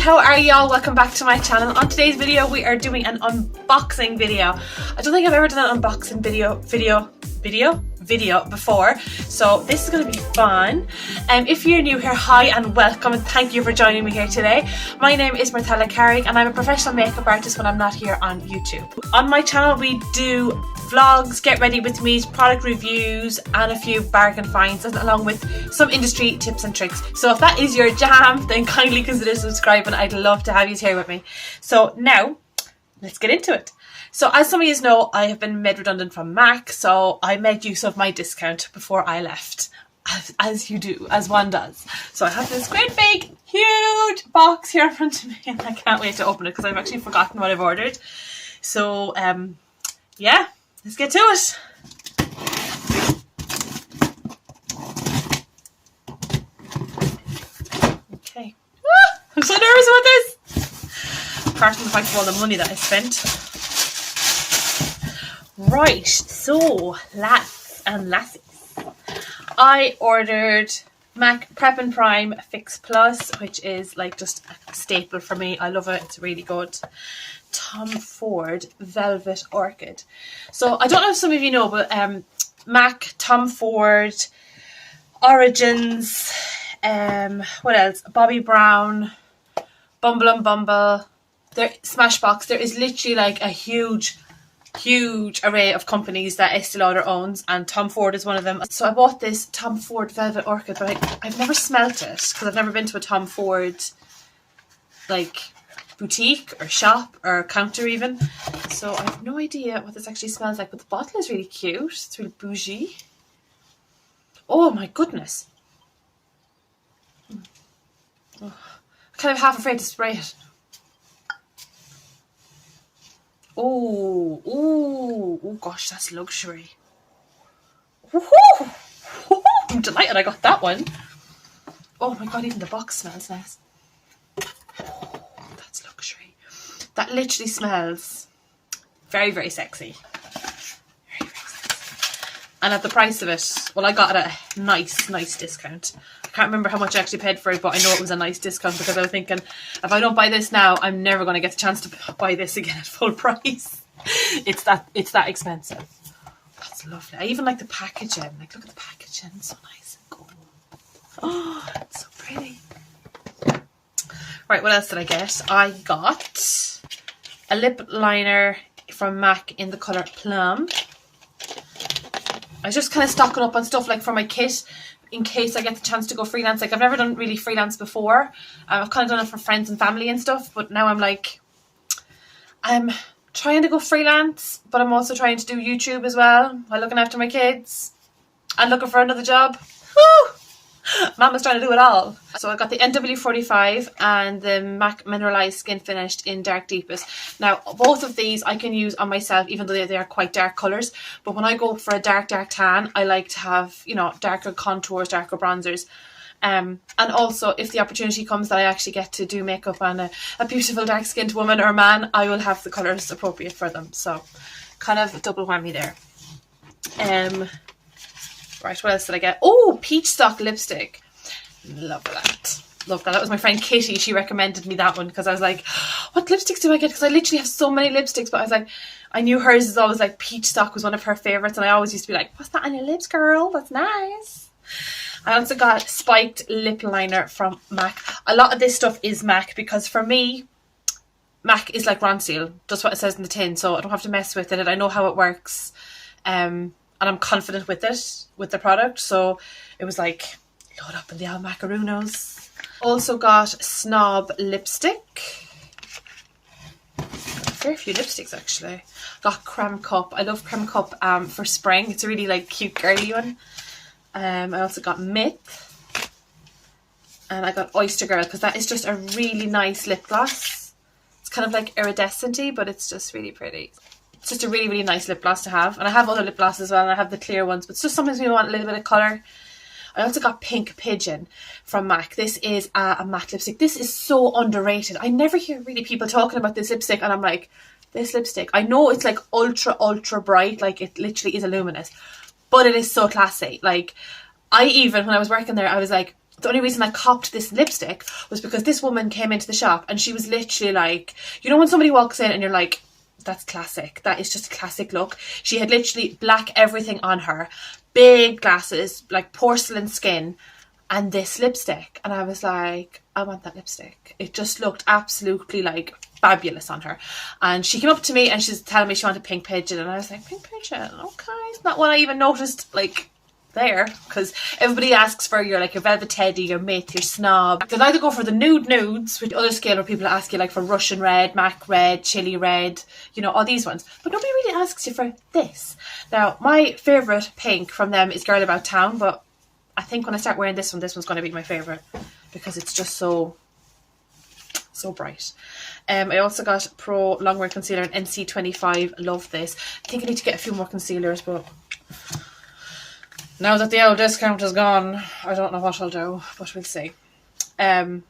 how are y'all? Welcome back to my channel. On today's video we are doing an unboxing video. I don't think I've ever done an unboxing video before, so this is going to be fun. If you're new here, hi and welcome, and thank you for joining me here today. My name is Marthalla Carrig and I'm a professional makeup artist when I'm not here on YouTube. On my channel we do vlogs, get ready with me, product reviews and a few bargain finds along with some industry tips and tricks. So if that is your jam, then kindly consider subscribing. I'd love to have you here with me. So now let's get into it. So as some of you know, I have been made redundant from MAC, so I made use of my discount before I left, as you do, as one does. So I have this great big huge box here in front of me and I can't wait to open it because I've actually forgotten what I've ordered. So yeah, let's get to it. Okay. I'm so nervous about this. Apart from the fact of all the money that I spent. Right, so lads and lassies, I ordered MAC Prep and Prime Fix Plus, which is like just a staple for me. I love it, it's really good. Tom Ford Velvet Orchid. So I don't know if some of you know, but MAC, Tom Ford, Origins, what else? Bobbi Brown, Bumble and Bumble, Smashbox. There is literally like a huge array of companies that Estee Lauder owns, and Tom Ford is one of them. So I bought this Tom Ford Velvet Orchid, but I've never smelt it because I've never been to a Tom Ford like boutique or shop or counter even. So I have no idea what this actually smells like, but the bottle is really cute. It's really bougie. Oh my goodness. Oh, I'm kind of half afraid to spray it. Oh gosh, that's luxury. Woohoo! I'm delighted I got that one. Oh my god, even the box smells nice. That's luxury. That literally smells very, very sexy. Very, very sexy. And at the price of it, well, I got it at a nice discount. I can't remember how much I actually paid for it, but I know it was a nice discount because I was thinking, if I don't buy this now, I'm never going to get the chance to buy this again at full price. It's that expensive. That's lovely. I even like the packaging. Like, look at the packaging. It's so nice and gold. Oh, it's so pretty. Right, what else did I get? I got a lip liner from MAC in the colour Plum. I was just kind of stocking up on stuff like for my kit in case I get the chance to go freelance. Like, I've never done really freelance before. I've kind of done it for friends and family and stuff, but now I'm like, I'm trying to go freelance, but I'm also trying to do YouTube as well while looking after my kids and looking for another job. Woo! Mama's trying to do it all. So I got the NW45 and the MAC Mineralized Skin Finished in Dark Deepest. Now, both of these I can use on myself, even though they are quite dark colours. But when I go for a dark tan, I like to have, you know, darker contours, darker bronzers. And also, if the opportunity comes that I actually get to do makeup on a beautiful dark-skinned woman or man, I will have the colours appropriate for them. So, kind of double whammy there. Right, what else did I get? Oh, Peach Stock lipstick. Love that. Love that. That was my friend Kitty. She recommended me that one because I was like, what lipsticks do I get? Because I literally have so many lipsticks, but I was like, I knew hers is always like Peach Stock was one of her favourites, and I always used to be like, what's that on your lips, girl? That's nice. I also got Spiked lip liner from MAC. A lot of this stuff is MAC because for me, MAC is like Ronseal, just what it says in the tin, so I don't have to mess with it. I know how it works. And I'm confident with it, with the product. So it was like, load up in the old macaroons. Also got Snob lipstick. Got a fair few lipsticks actually. Got Creme Cup. I love Creme Cup for spring. It's a really like cute girly one. I also got Myth. And I got Oyster Girl because that is just a really nice lip gloss. It's kind of like iridescent-y, but it's just really pretty. It's just a really, really nice lip gloss to have. And I have other lip glosses as well, and I have the clear ones, but it's just sometimes we want a little bit of colour. I also got Pink Pigeon from MAC. This is a matte lipstick. This is so underrated. I never hear really people talking about this lipstick, and I'm like, this lipstick. I know it's like ultra bright, like it literally is a luminous, but it is so classy. Like, I even, when I was working there, I was like, The only reason I copped this lipstick was because this woman came into the shop and she was literally like, you know when somebody walks in and you're like, that's classic, that is just a classic look. She had literally black everything on her, big glasses, like porcelain skin, and this lipstick. And I was like, I want that lipstick. It just looked absolutely like fabulous on her. And she came up to me and she's telling me she wanted Pink Pigeon, and I was like, Pink Pigeon, okay. It's not one I even noticed like there, because everybody asks for your like your Velvet Teddy, your Myth, your Snob. They'll either go for the nudes, which other scale where people ask you like for Russian red, MAC red, chili red, you know, all these ones. But nobody really asks you for this. Now, my favourite pink from them is Girl About Town, but I think when I start wearing this one's going to be my favourite because it's just so bright. I also got Pro Longwear Concealer in NC25. Love this. I think I need to get a few more concealers, but now that the old discount is gone, I don't know what I'll do, but we'll see. I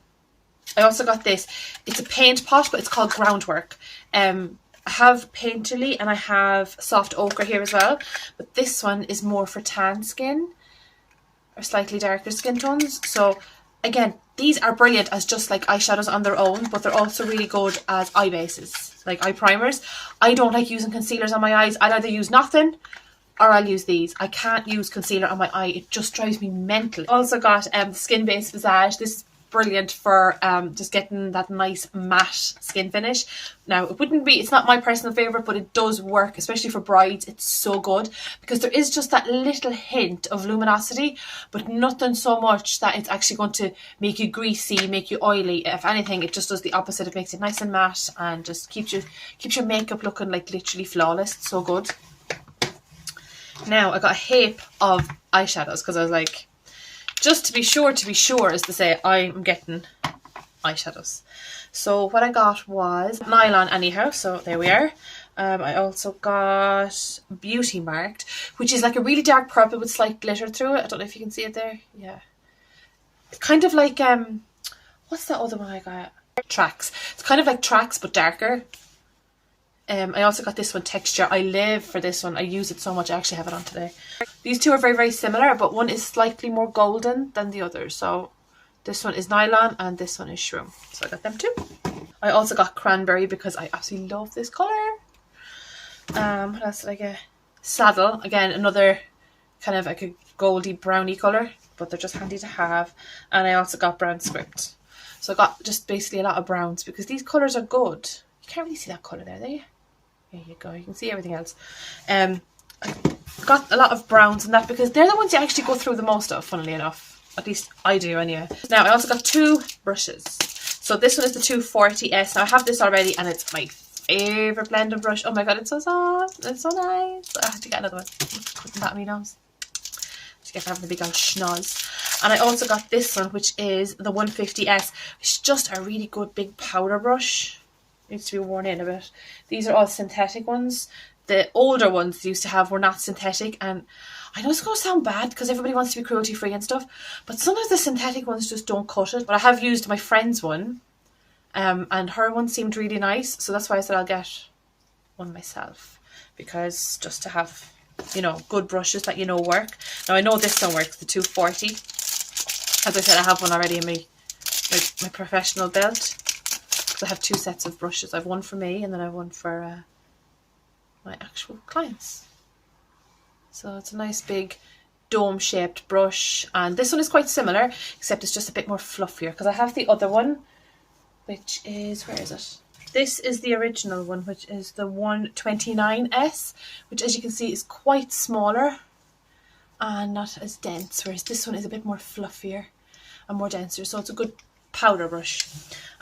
also got this. It's a paint pot, but it's called Groundwork. I have Painterly and I have Soft Ochre here as well, but this one is more for tan skin or slightly darker skin tones. So again, these are brilliant as just like eyeshadows on their own, but they're also really good as eye bases, like eye primers. I don't like using concealers on my eyes. I'd either use nothing or I'll use these. I can't use concealer on my eye. It just drives me mental. Also got the Skin Base Visage. This is brilliant for just getting that nice matte skin finish. Now, it's not my personal favourite, but it does work, especially for brides. It's so good because there is just that little hint of luminosity, but nothing so much that it's actually going to make you greasy, make you oily. If anything, it just does the opposite. It makes it nice and matte and just keeps your makeup looking like literally flawless. It's so good. Now, I got a heap of eyeshadows because I was like, just to be sure, as to say, I'm getting eyeshadows. So what I got was Nylon anyhow, so there we are. I also got Beauty Marked, which is like a really dark purple with slight glitter through it. I don't know if you can see it there. Yeah. It's kind of like, what's that other one I got? Tracks. It's kind of like Tracks, but darker. I also got this one, Texture. I live for this one. I use it so much. I actually have it on today. These two are very, very similar, but one is slightly more golden than the other. So this one is Nylon and this one is Shroom. So I got them too. I also got Cranberry because I absolutely love this colour. What else did I get? Saddle. Again, another kind of like a goldy browny colour, but they're just handy to have. And I also got Brown Script. So I got just basically a lot of browns because these colours are good. You can't really see that colour there you? There you go. You can see everything else. I got a lot of browns and that because they're the ones you actually go through the most of, funnily enough. At least I do anyway. Now, I also got two brushes. So this one is the 240S. Now, I have this already and it's my favourite blending brush. Oh my god, it's so soft. It's so nice. I have to get another one. Putting that on my nose. Just get having a big old schnoz. And I also got this one, which is the 150S. It's just a really good big powder brush. Needs to be worn in a bit. These are all synthetic ones. The older ones used to have were not synthetic, and I know it's going to sound bad because everybody wants to be cruelty free and stuff, but some of the synthetic ones just don't cut it. But I have used my friend's one, and her one seemed really nice, so that's why I said I'll get one myself, because just to have, you know, good brushes that you know work. Now I know this one works, the 240. As I said, I have one already in my professional belt. I have two sets of brushes. I have one for me and then I have one for my actual clients. So it's a nice big dome shaped brush, and this one is quite similar except it's just a bit more fluffier because I have the other one, which is, where is it? This is the original one, which is the 129S, which as you can see is quite smaller and not as dense, whereas this one is a bit more fluffier and more denser, so it's a good powder brush.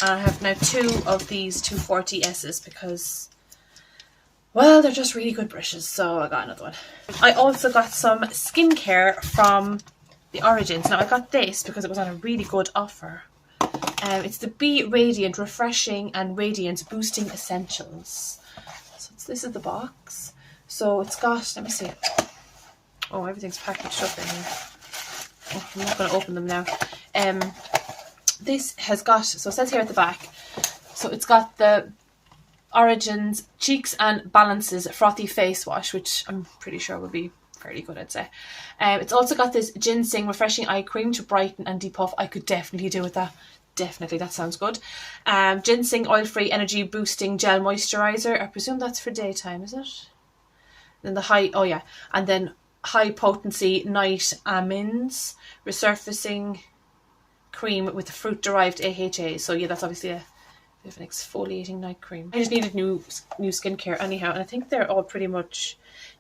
And I have now two of these 240S's because, well, they're just really good brushes, so I got another one. I also got some skincare from the Origins. Now I got this because it was on a really good offer. It's the Be Radiant Refreshing and Radiant Boosting Essentials. So this is the box. So it's got, let me see it. Oh, everything's packaged up in here. Oh, I'm not going to open them now. This has got, so it says here at the back, so it's got the Origins Cheeks and Balances Frothy Face Wash, which I'm pretty sure will be fairly good, I'd say. It's also got this ginseng refreshing eye cream to brighten and depuff. I could definitely do with that. Definitely, that sounds good. Ginseng oil-free energy boosting gel moisturizer. I presume that's for daytime, is it? Then the and then high potency night amines resurfacing cream with the fruit derived AHA. So yeah, that's obviously a bit of an exfoliating night cream. I just needed new skincare anyhow, and I think they're all pretty much,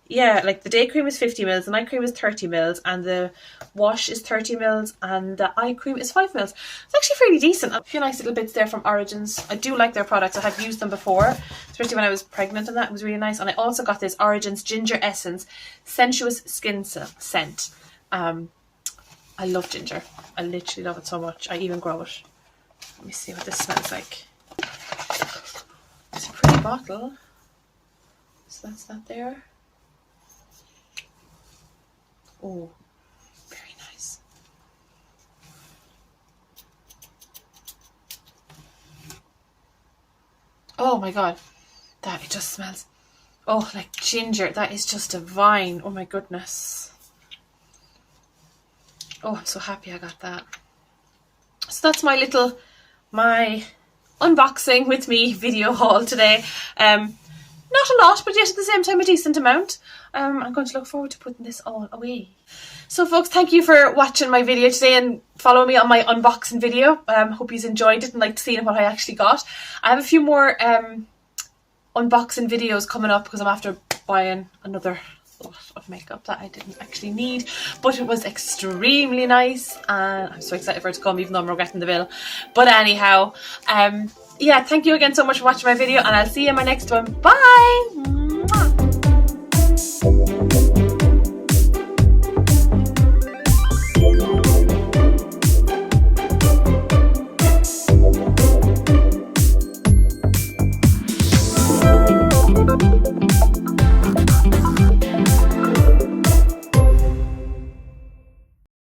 yeah, like the day cream is 50 mils, the night cream is 30 mils, and the wash is 30 mils, and the eye cream is 5 mils. It's actually fairly decent. A few nice little bits there from Origins. I do like their products. I have used them before, especially when I was pregnant, and that was really nice. And I also got this Origins Ginger Essence Sensuous Skin Scent. I love ginger. I literally love it so much. I even grow it. Let me see what this smells like. It's a pretty bottle. So that's that there. Oh, very nice. Oh my god, that it just smells, oh, like ginger. That is just divine. Oh my goodness. Oh, I'm so happy I got that. So that's my unboxing with me video haul today. Not a lot, but yet at the same time a decent amount. I'm going to look forward to putting this all away. So folks, thank you for watching my video today and follow me on my unboxing video. Hope you enjoyed it and liked seeing what I actually got. I have a few more unboxing videos coming up because I'm after buying another lot of makeup that I didn't actually need, but it was extremely nice and I'm so excited for it to come, even though I'm regretting the bill. But anyhow, yeah, thank you again so much for watching my video, and I'll see you in my next one. Bye!